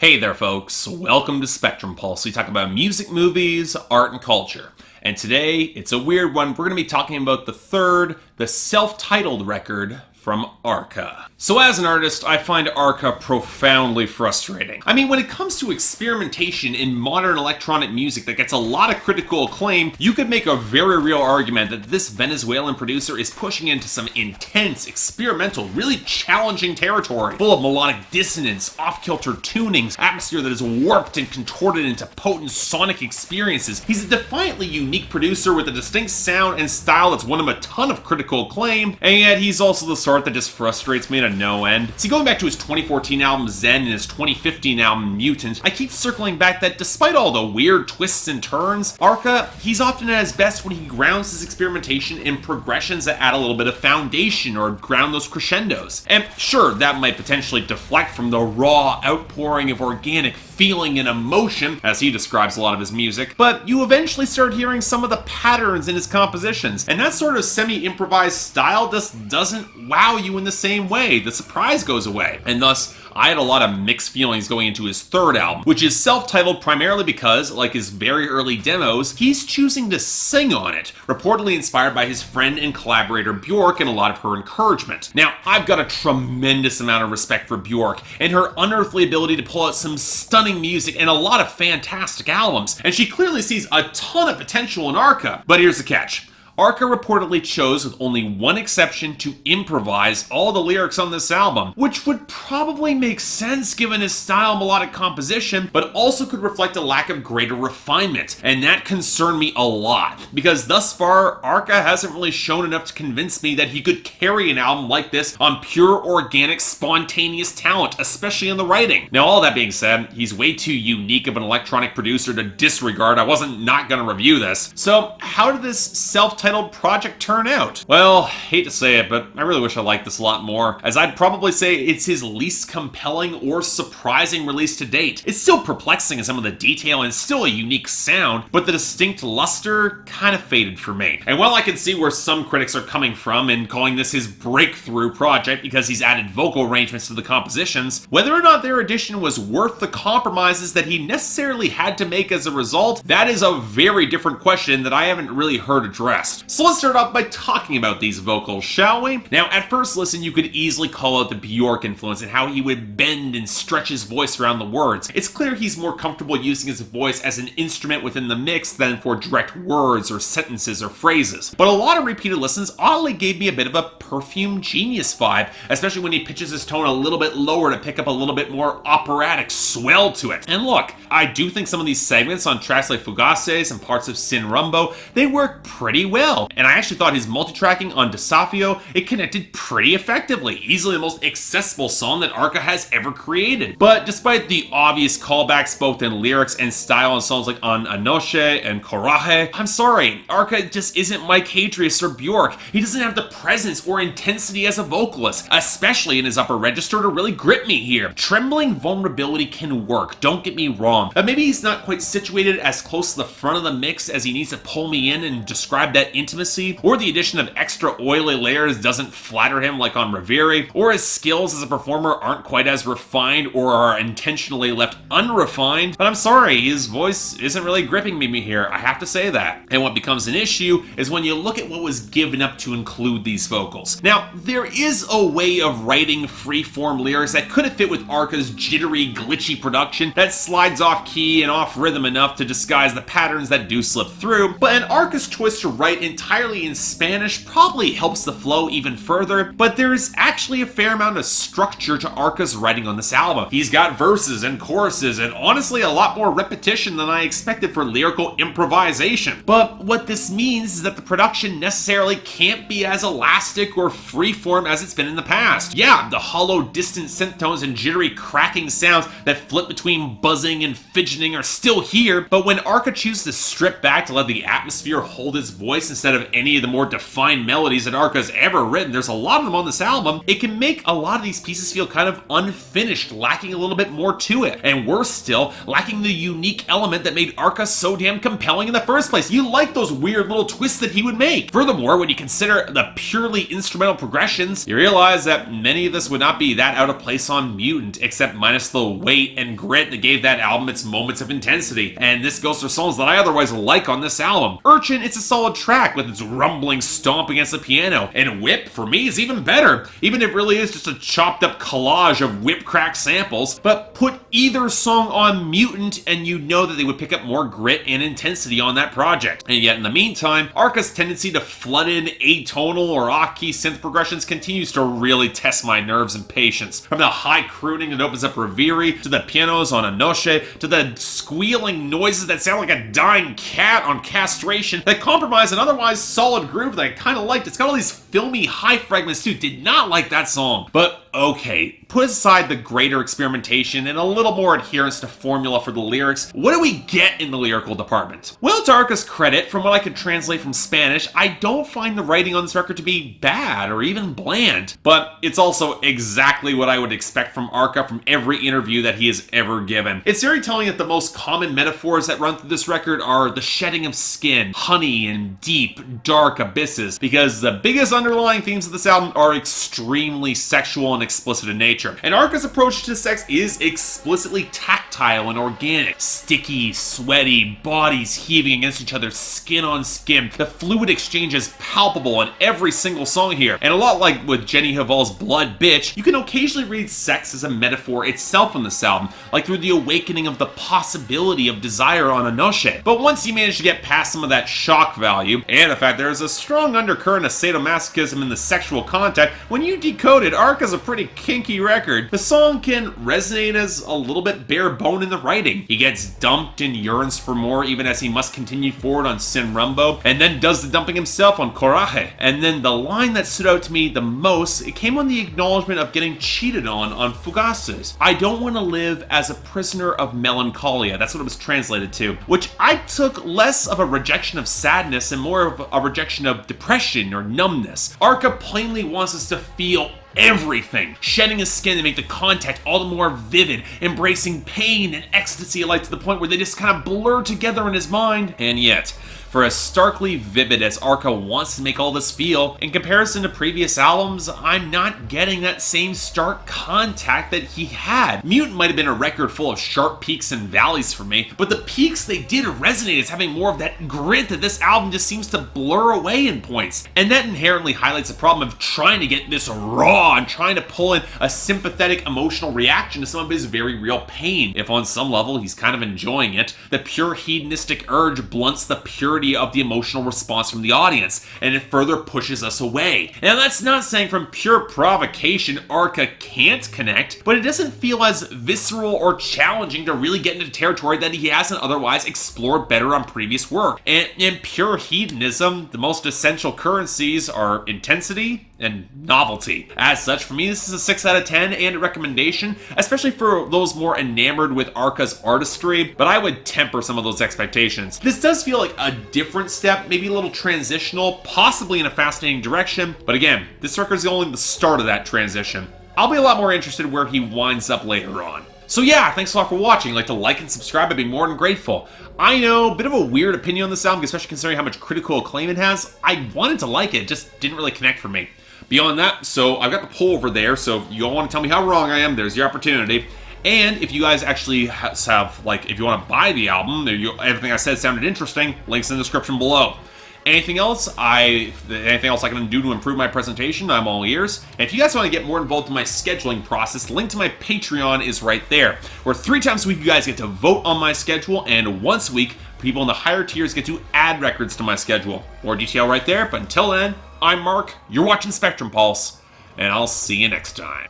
Hey there folks, welcome to Spectrum Pulse. We talk about music, movies, art, and culture. And today, it's a weird one. We're going to be talking about the self-titled record from Arca. So as an artist, I find Arca profoundly frustrating. I mean, when it comes to experimentation in modern electronic music that gets a lot of critical acclaim, you could make a very real argument that this Venezuelan producer is pushing into some intense, experimental, really challenging territory, full of melodic dissonance, off-kilter tunings, atmosphere that is warped and contorted into potent sonic experiences. He's a defiantly unique producer with a distinct sound and style that's won him a ton of critical acclaim, and yet he's also the sort that just frustrates me to no end. See, going back to his 2014 album Zen and his 2015 album Mutant, I keep circling back that despite all the weird twists and turns, Arca, he's often at his best when he grounds his experimentation in progressions that add a little bit of foundation or ground those crescendos. And sure, that might potentially deflect from the raw outpouring of organic feeling and emotion, as he describes a lot of his music, but you eventually start hearing some of the patterns in his compositions, and that sort of semi-improvised style just doesn't wow you in the same way. The surprise goes away, and thus, I had a lot of mixed feelings going into his third album, which is self-titled primarily because, like his very early demos, he's choosing to sing on it, reportedly inspired by his friend and collaborator Bjork and a lot of her encouragement. Now, I've got a tremendous amount of respect for Bjork and her unearthly ability to pull out some stunning music and a lot of fantastic albums, and she clearly sees a ton of potential in Arca. But here's the catch. Arca reportedly chose, with only one exception, to improvise all the lyrics on this album, which would probably make sense given his style and melodic composition, but also could reflect a lack of greater refinement, and that concerned me a lot, because thus far, Arca hasn't really shown enough to convince me that he could carry an album like this on pure, organic, spontaneous talent, especially in the writing. Now, all that being said, he's way too unique of an electronic producer to disregard. I wasn't not gonna review this. So, how did this self-titled project turn out? Well, hate to say it, but I really wish I liked this a lot more, as I'd probably say it's his least compelling or surprising release to date. It's still perplexing in some of the detail and still a unique sound, but the distinct luster kind of faded for me. And while I can see where some critics are coming from in calling this his breakthrough project because he's added vocal arrangements to the compositions, whether or not their addition was worth the compromises that he necessarily had to make as a result, that is a very different question that I haven't really heard addressed. So let's start off by talking about these vocals, shall we? Now, at first listen, you could easily call out the Bjork influence and how he would bend and stretch his voice around the words. It's clear he's more comfortable using his voice as an instrument within the mix than for direct words or sentences or phrases. But a lot of repeated listens oddly gave me a bit of a Perfume Genius vibe, especially when he pitches his tone a little bit lower to pick up a little bit more operatic swell to it. And look, I do think some of these segments on tracks like Fugaces and parts of Sin Rumbo, they work pretty well. And I actually thought his multi-tracking on Desafio, it connected pretty effectively, easily the most accessible song that Arca has ever created. But despite the obvious callbacks both in lyrics and style on songs like on Anoche and Coraje, I'm sorry, Arca just isn't Mike Hadrius or Bjork. He doesn't have the presence or intensity as a vocalist, especially in his upper register, to really grip me here. Trembling vulnerability can work, don't get me wrong. Maybe he's not quite situated as close to the front of the mix as he needs to pull me in and describe that intimacy, or the addition of extra oily layers doesn't flatter him like on Revere, or his skills as a performer aren't quite as refined or are intentionally left unrefined. But I'm sorry, his voice isn't really gripping me here, I have to say that. And what becomes an issue is when you look at what was given up to include these vocals. Now, there is a way of writing free-form lyrics that could have fit with Arca's jittery, glitchy production that slides off key and off rhythm enough to disguise the patterns that do slip through, but an Arca's choice to write entirely in Spanish probably helps the flow even further, but there's actually a fair amount of structure to Arca's writing on this album. He's got verses and choruses and honestly a lot more repetition than I expected for lyrical improvisation. But what this means is that the production necessarily can't be as elastic or freeform as it's been in the past. Yeah, the hollow, distant synth tones and jittery cracking sounds that flip between buzzing and fidgeting are still here, but when Arca chooses to strip back to let the atmosphere hold his voice instead of any of the more defined melodies that Arca's ever written, there's a lot of them on this album, it can make a lot of these pieces feel kind of unfinished, lacking a little bit more to it. And worse still, lacking the unique element that made Arca so damn compelling in the first place. You like those weird little twists that he would make. Furthermore, when you consider the purely instrumental progressions, you realize that many of this would not be that out of place on Mutant, except minus the weight and grit that gave that album its moments of intensity. And this goes for songs that I otherwise like on this album. Urchin, it's a solid track with its rumbling stomp against the piano, and Whip, for me, is even better, even if it really is just a chopped up collage of whip crack samples. But put either song on Mutant and you know that they would pick up more grit and intensity on that project. And yet in the meantime, Arca's tendency to flood in atonal or off-key synth progressions continues to really test my nerves and patience. From the high crooning that opens up Reviri, to the pianos on Anoche, to the squealing noises that sound like a dying cat on Castration, that compromise an otherwise solid groove that I kind of liked. It's got all these filmy high fragments too. Did not like that song. But okay, put aside the greater experimentation and a little more adherence to formula for the lyrics, what do we get in the lyrical department? Well, to Arca's credit, from what I could translate from Spanish, I don't find the writing on this record to be bad or even bland, but it's also exactly what I would expect from Arca from every interview that he has ever given. It's very telling that the most common metaphors that run through this record are the shedding of skin, honey, and deep, dark abysses, because the biggest underlying themes of this album are extremely sexual and explicit in nature. And Arca's approach to sex is explicitly tactile and organic. Sticky, sweaty, bodies heaving against each other, skin on skin. The fluid exchange is palpable in every single song here. And a lot like with Jenny Haval's Blood Bitch, you can occasionally read sex as a metaphor itself on this album, like through the awakening of the possibility of desire on Anoche. But once you manage to get past some of that shock value, and the fact there's a strong undercurrent of sadomasochism in the sexual content, when you decode it, Arca's a pretty kinky record. The song can resonate as a little bit bare bone in the writing. He gets dumped and yearns for more even as he must continue forward on Sin Rumbo, and then does the dumping himself on Coraje. And then the line that stood out to me the most, it came on the acknowledgement of getting cheated on Fugaces. I don't want to live as a prisoner of melancholia. That's what it was translated to, which I took less of a rejection of sadness and more of a rejection of depression or numbness. Arca plainly wants us to feel everything, shedding his skin to make the contact all the more vivid, embracing pain and ecstasy alike to the point where they just kind of blur together in his mind. And yet, for as starkly vivid as Arca wants to make all this feel, in comparison to previous albums, I'm not getting that same stark contact that he had. Mutant might have been a record full of sharp peaks and valleys for me, but the peaks they did resonate as having more of that grit that this album just seems to blur away in points. And that inherently highlights the problem of trying to get this raw and trying to pull in a sympathetic emotional reaction to some of his very real pain. If on some level he's kind of enjoying it, the pure hedonistic urge blunts the purity of the emotional response from the audience, and it further pushes us away. Now that's not saying from pure provocation Arca can't connect, but it doesn't feel as visceral or challenging to really get into territory that he hasn't otherwise explored better on previous work. And in pure hedonism, the most essential currencies are intensity and novelty. As such, for me, this is a 6 out of 10 and a recommendation, especially for those more enamored with Arca's artistry, but I would temper some of those expectations. This does feel like a different step, maybe a little transitional, possibly in a fascinating direction, but again, this record is only the start of that transition. I'll be a lot more interested where he winds up later on. So yeah, thanks a lot for watching. If you'd like to like and subscribe, I'd be more than grateful. I know, a bit of a weird opinion on this album, especially considering how much critical acclaim it has. I wanted to like it, it just didn't really connect for me. Beyond that, so I've got the poll over there, so if you all want to tell me how wrong I am, there's your opportunity. And if you guys actually have, like, if you want to buy the album, everything I said sounded interesting, links in the description below. Anything else I can do to improve my presentation, I'm all ears. And if you guys want to get more involved in my scheduling process, the link to my Patreon is right there, where 3 times a week you guys get to vote on my schedule, and once a week, people in the higher tiers get to add records to my schedule. More detail right there, but until then, I'm Mark, you're watching Spectrum Pulse, and I'll see you next time.